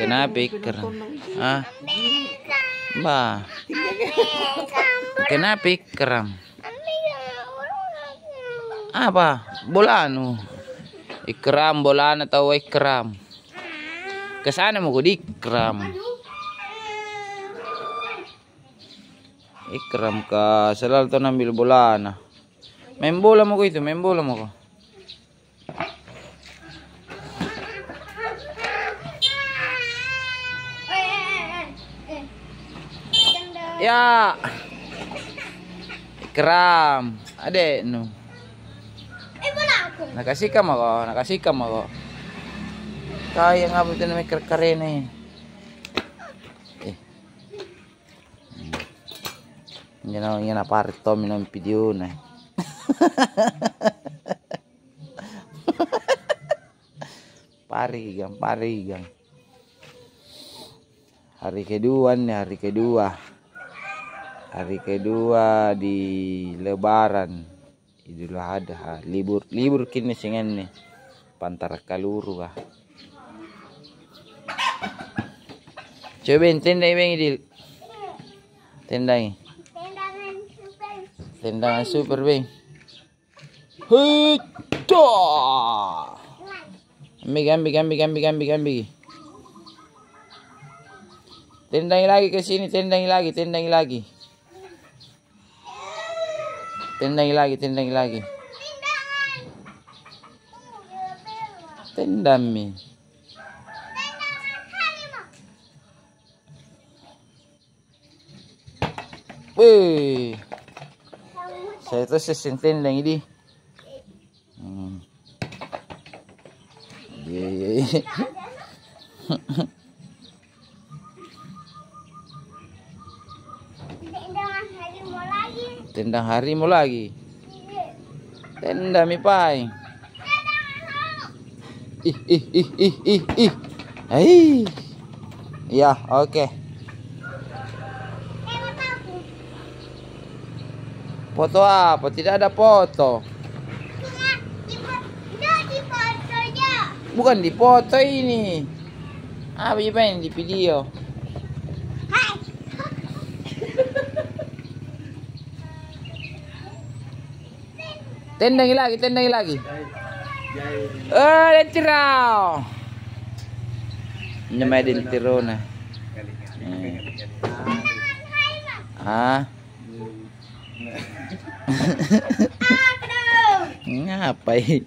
Kenapa ikram? Ah, ba. Kenapa ikram? Apa? Bola anu. Ikram bola atau ikram? Kesana mau gue ikram. Ikram ka selalu tuh ambil bola na. Main bola mau itu, main bola mau. Ya. Ikram, adek nu. Nakasikam ako. Kaya nga ba ito na may karkare na eh. Yan na pare Tommy ng video na eh. Parigang. Hari kedua di Lebaran Idul Adha, libur kini singan nih pantara kaluru ah. Cobain tenda yang idil. Tendangan super bang. Hito. Ambil. Tendang lagi ke sini, tendang lagi. Tendang mi. Wih. Saya tuh sesentin lang ini. Iya. Tendang harimau lagi. Tendang mi pai. Ih. Hai. Ya, oke. Foto apa? Tidak ada foto. Bukan di foto ini. Apa yang di video? Tendangi lagi. Letirau. Nyemedin tirona. Ngapain?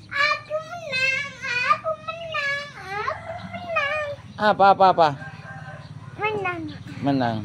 Aku menang. Apa? Menang. Menang.